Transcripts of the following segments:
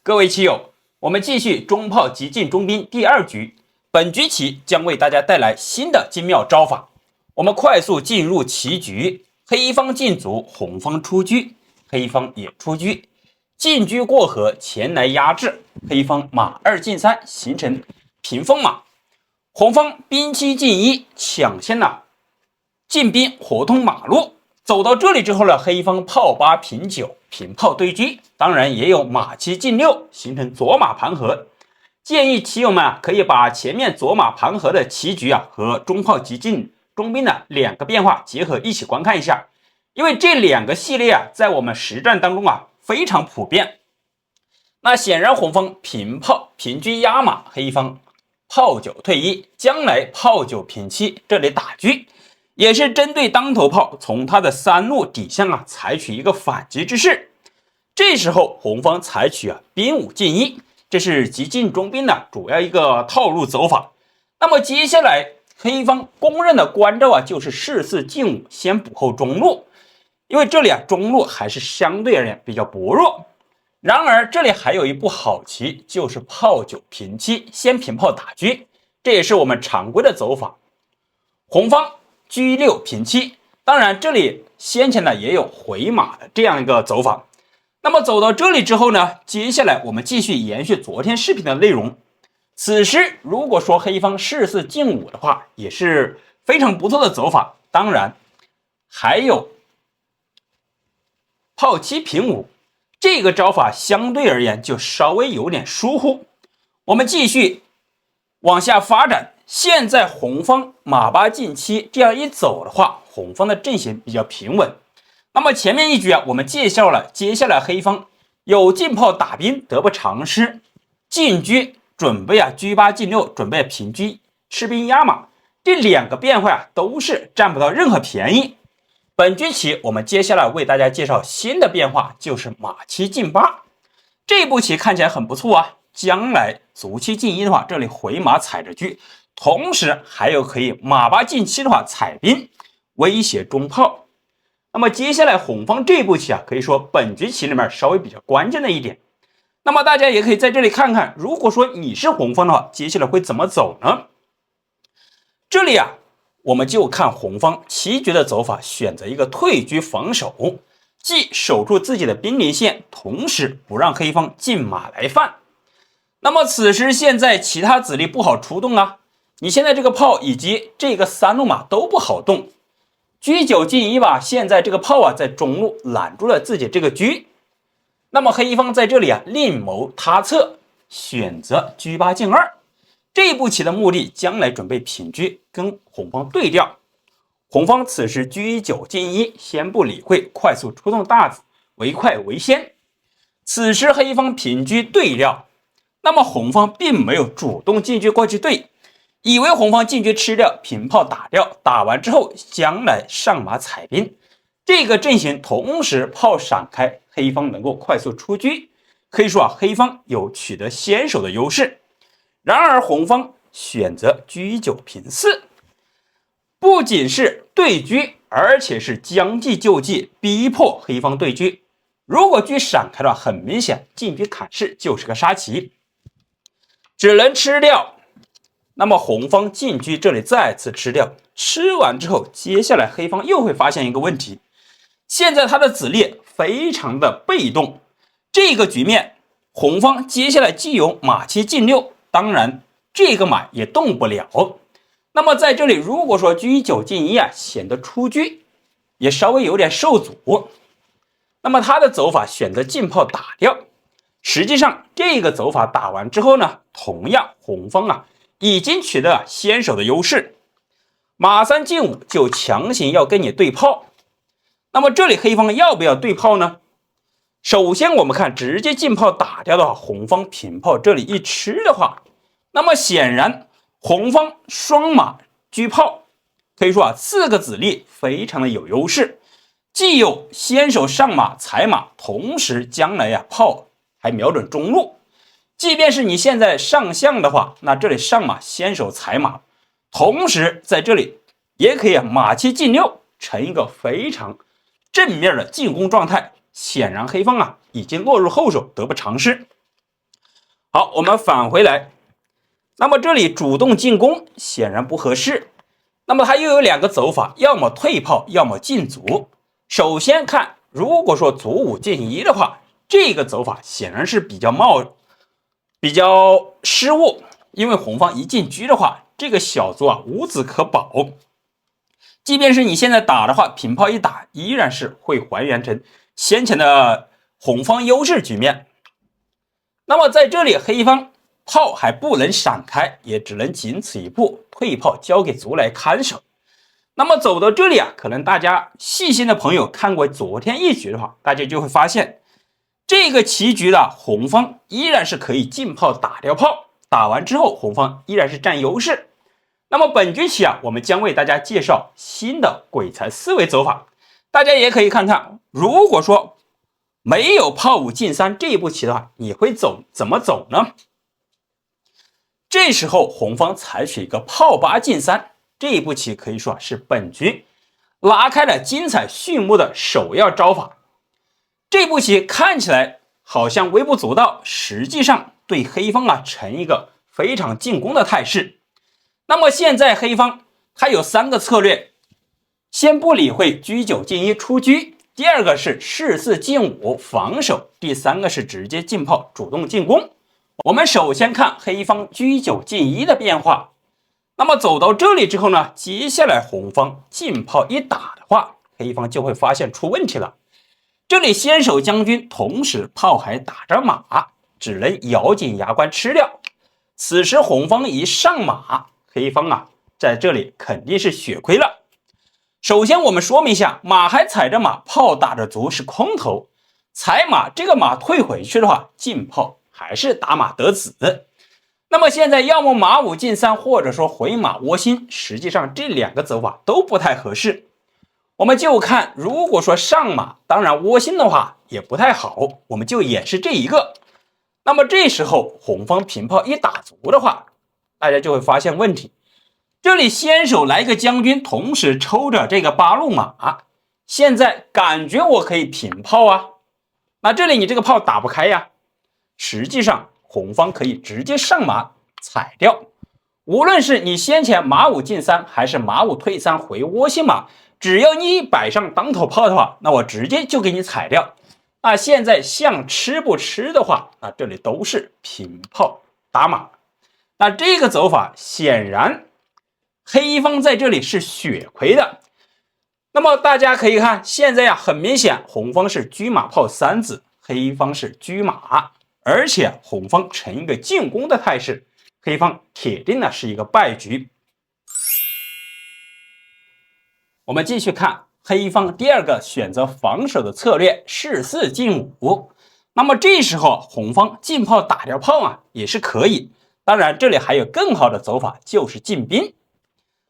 各位棋友，我们继续中炮急进中兵第二局。本局棋将为大家带来新的精妙招法。我们快速进入棋局，黑方进卒，红方出车，黑方也出车，进车过河，前来压制，黑方马2进3，形成平风马。红方兵7进1，抢先进兵活通马路。走到这里之后呢，黑方炮8平9，平炮对车，当然也有马7进6，形成左马盘河。建议棋友们可以把前面左马盘河的棋局和中炮急进中兵的2个变化结合一起观看一下，因为这2个系列在我们实战当中非常普遍。那显然红方平炮平车压马，黑方炮9退1，将来炮9平7，这里打车，也是针对当头炮从他的3路底向采取一个反击之势。这时候红方采取兵5进1，这是急进中兵的主要一个套路走法。那么接下来黑方公认的关照就是士4进5，先补后中路，因为这里中路还是相对而言比较薄弱。然而这里还有一步好棋，就是炮9平7，先平炮打车，这也是我们常规的走法。红方车6平7，当然这里先前也有回马的这样一个走法。那么走到这里之后呢，接下来我们继续延续昨天视频的内容。此时如果说黑方士4进5的话，也是非常不错的走法。当然还有炮7平5，这个招法相对而言就稍微有点疏忽。我们继续往下发展，现在红方马8进7，这样一走的话，红方的阵型比较平稳。那么前面一局我们介绍了，接下来黑方有进炮打兵，得不偿失，进车准备车8进6，准备平车吃兵压马，这2个变化都是占不到任何便宜。本局棋我们接下来为大家介绍新的变化，就是马7进8。这步棋看起来很不错将来卒7进1的话，这里回马踩着车，同时还有可以马8进7的话踩兵威胁中炮。那么接下来红方这步棋可以说本局棋里面稍微比较关键的一点。那么大家也可以在这里看看，如果说你是红方的话，接下来会怎么走呢？这里我们就看红方棋局的走法，选择一个退车防守，既守住自己的兵临线，同时不让黑方进马来犯。那么此时现在其他子力不好出动你现在这个炮以及这个3路马都不好动。车9进1现在这个炮在中路拦住了自己这个车。那么黑方在这里另谋他策，选择车8进2。这步棋的目的将来准备平车，跟红方对调。红方此时车9进1，先不理会，快速出动大子，为快为先。此时黑方平车对调，那么红方并没有主动进车过去对，以为红方进车吃掉，平炮打掉，打完之后将来上马踩兵，这个阵型同时炮闪开，黑方能够快速出车，可以说黑方有取得先手的优势。然而红方选择车9平4，不仅是对车，而且是将计就计，逼迫黑方对车。如果车闪开了，很明显进车砍士就是个杀棋，只能吃掉。那么红方进车这里再次吃掉，吃完之后，接下来黑方又会发现一个问题，现在他的子力非常的被动。这个局面红方接下来既有马7进6，当然这个马也动不了。那么在这里如果说车9进1显得出车也稍微有点受阻。那么他的走法选择进炮打掉，实际上这个走法打完之后呢，同样红方已经取得先手的优势，马3进5就强行要跟你对炮。那么这里黑方要不要对炮呢？首先我们看直接进炮打掉的话，红方平炮这里一吃的话，那么显然红方双马车炮，可以说4个子力非常的有优势，既有先手上马踩马，同时将来炮还瞄准中路。即便是你现在上象的话，那这里上马先手踩马，同时在这里也可以马7进6，成一个非常正面的进攻状态。显然黑方已经落入后手，得不偿失。好，我们返回来，那么这里主动进攻显然不合适，那么它又有两个走法，要么退炮，要么进卒。首先看，如果说卒5进1的话，这个走法显然是比较失误，因为红方一进车的话，这个小卒啊无子可保，即便是你现在打的话，平炮一打，依然是会还原成先前的红方优势局面。那么在这里，黑方炮还不能闪开，也只能仅此一步，退炮交给卒来看守。那么走到这里啊，可能大家细心的朋友看过昨天一局的话，大家就会发现，这个棋局的红方依然是可以进炮打掉炮，打完之后红方依然是占优势。那么本局棋啊，我们将为大家介绍新的鬼才思维走法，大家也可以看看，如果说没有炮5进3这一步棋的话，你会怎么走呢？这时候红方采取一个炮8进3，这一步棋可以说是本局拉开了精彩序幕的首要招法。这步棋看起来好像微不足道，实际上对黑方啊呈一个非常进攻的态势。那么现在黑方他有3个策略，先不理会车9进1出车，第二个是士4进5防守，第三个是直接进炮主动进攻。我们首先看黑方车9进1的变化。那么走到这里之后呢，接下来红方进炮一打的话，黑方就会发现出问题了。这里先手将军，同时炮还打着马，只能咬紧牙关吃掉。此时红方一上马，黑方啊在这里肯定是血亏了。首先我们说明一下，马还踩着马，炮打着卒是空头，踩马这个马退回去的话，进炮还是打马得子。那么现在要么马5进3，或者说回马窝心，实际上这2个走法都不太合适。我们就看，如果说上马，当然窝心的话也不太好，我们就演示这一个。那么这时候红方平炮一打卒的话，大家就会发现问题。这里先手来个将军，同时抽着这个8路马，现在感觉我可以平炮啊，那这里你这个炮打不开呀。实际上红方可以直接上马踩掉，无论是你先前马5进3，还是马5退3回窝心马，只要你摆上当头炮的话，那我直接就给你踩掉。那现在像吃不吃的话，那这里都是平炮打马。那这个走法显然黑方在这里是血亏的。那么大家可以看，现在很明显红方是车马炮3子，黑方是车马，而且红方呈一个进攻的态势，黑方铁定是一个败局。我们继续看黑方第二个选择防守的策略，士4进5。那么这时候红方进炮打掉炮也是可以，当然这里还有更好的走法，就是进兵，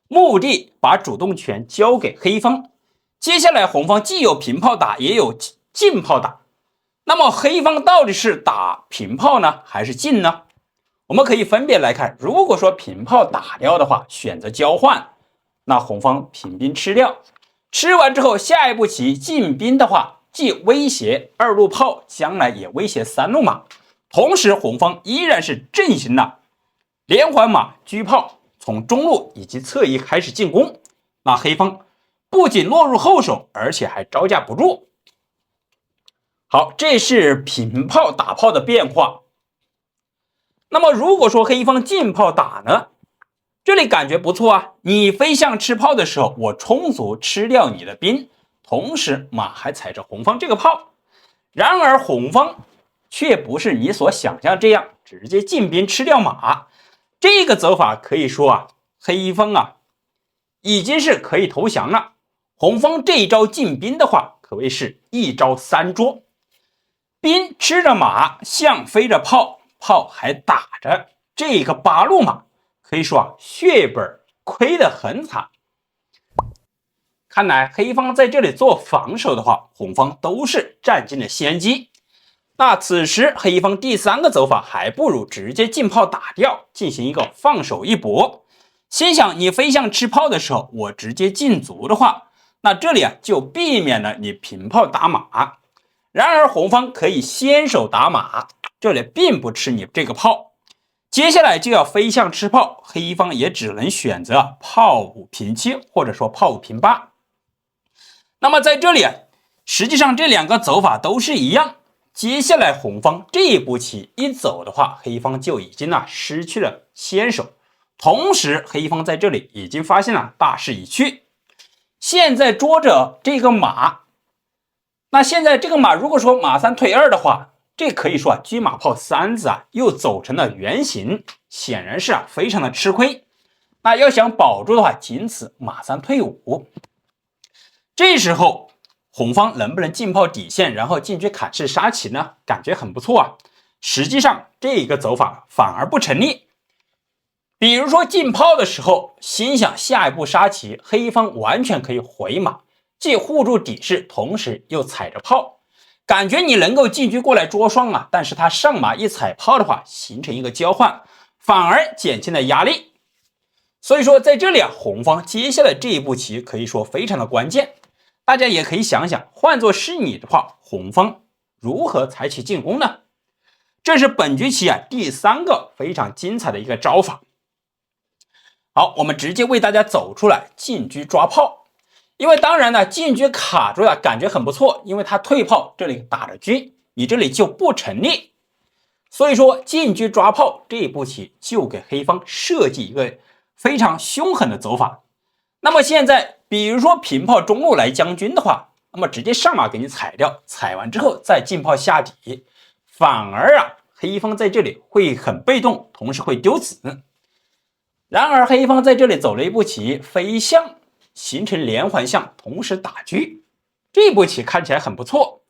目的把主动权交给黑方。接下来红方既有平炮打，也有进炮打，那么黑方到底是打平炮呢，还是进呢？我们可以分别来看，如果说平炮打掉的话，选择交换，那红方平兵吃掉，吃完之后下一步棋进兵的话，既威胁2路炮，将来也威胁3路马，同时红方依然是阵型了连环马车炮，从中路以及侧翼开始进攻，那黑方不仅落入后手，而且还招架不住。好，这是平炮打炮的变化。那么如果说黑方进炮打呢，这里感觉不错啊，你飞象吃炮的时候，我充足吃掉你的兵，同时马还踩着红方这个炮。然而红方却不是你所想象这样直接进兵吃掉马，这个走法可以说黑方已经是可以投降了。红方这一招进兵的话，可谓是一招3捉，兵吃着马，象飞着炮，炮还打着这个8路马，可以说血本亏得很惨。看来黑方在这里做防守的话，红方都是占尽了先机。那此时黑方第3个走法，还不如直接进炮打掉，进行一个放手一搏。心想你飞象吃炮的时候，我直接进卒的话，那这里就避免了你平炮打马。然而红方可以先手打马，这里并不吃你这个炮。接下来就要飞象吃炮，黑方也只能选择炮5平7，或者说炮5平8。那么在这里实际上这两个走法都是一样。接下来红方这一步棋一走的话，黑方就已经失去了先手。同时黑方在这里已经发现了大势已去，现在捉着这个马。那现在这个马如果说马3退2的话，这可以说车马炮3子又走成了圆形，显然是非常的吃亏。那要想保住的话，仅此马3退5。这时候红方能不能进炮底线，然后进车砍士杀棋呢？感觉很不错实际上这个走法反而不成立。比如说进炮的时候，心想下一步杀棋，黑方完全可以回马，既护住底势，同时又踩着炮，感觉你能够进车过来捉双但是他上马一踩炮的话，形成一个交换，反而减轻了压力。所以说在这里红方接下来这一步棋可以说非常的关键。大家也可以想想，换作是你的话，红方如何采取进攻呢？这是本局棋第3个非常精彩的一个招法。好，我们直接为大家走出来进车抓炮。因为当然进车卡住感觉很不错，因为他退炮这里打着车，你这里就不成立。所以说进车抓炮这一步棋就给黑方设计一个非常凶狠的走法。那么现在比如说平炮中路来将军的话，那么直接上马给你踩掉，踩完之后再进炮下底，反而黑方在这里会很被动，同时会丢子。然而黑方在这里走了一步棋飞象，形成连环象，同时打车，这步棋看起来很不错。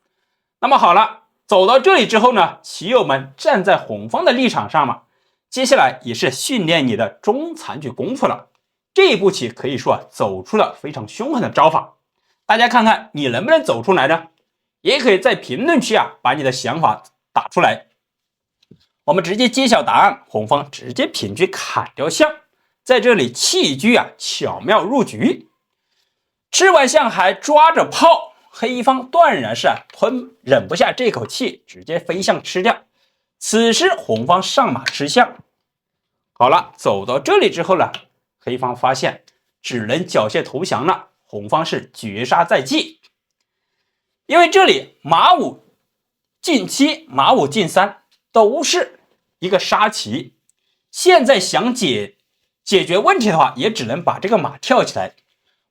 那么好了，走到这里之后呢，棋友们站在红方的立场上接下来也是训练你的中残局功夫了。这一步棋可以说走出了非常凶狠的招法，大家看看你能不能走出来呢？也可以在评论区把你的想法打出来。我们直接揭晓答案，红方直接平车砍掉象，在这里弃车巧妙入局，吃完象还抓着炮，黑方断然是忍不下这口气，直接飞象吃掉。此时红方上马吃象。好了，走到这里之后呢，黑方发现只能缴械投降了，红方是绝杀在即。因为这里马5进7，马5进3都是一个杀棋，现在想解决问题的话，也只能把这个马跳起来，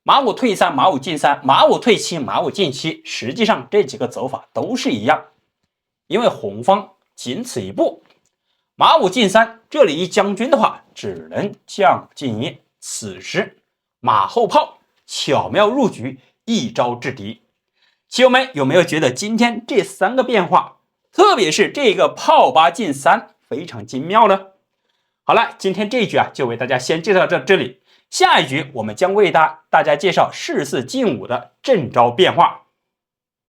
马5退3，马5进3，马5退7，马5进7，实际上这几个走法都是一样。因为红方仅此一步，马5进3，这里一将军的话只能将进1，此时马后炮巧妙入局，一招制敌。棋友们有没有觉得今天这3个变化，特别是这个炮8进3非常精妙呢？好了，今天这一局就为大家先介绍到这里，下一局我们将为大家介绍士4进5的正招变化。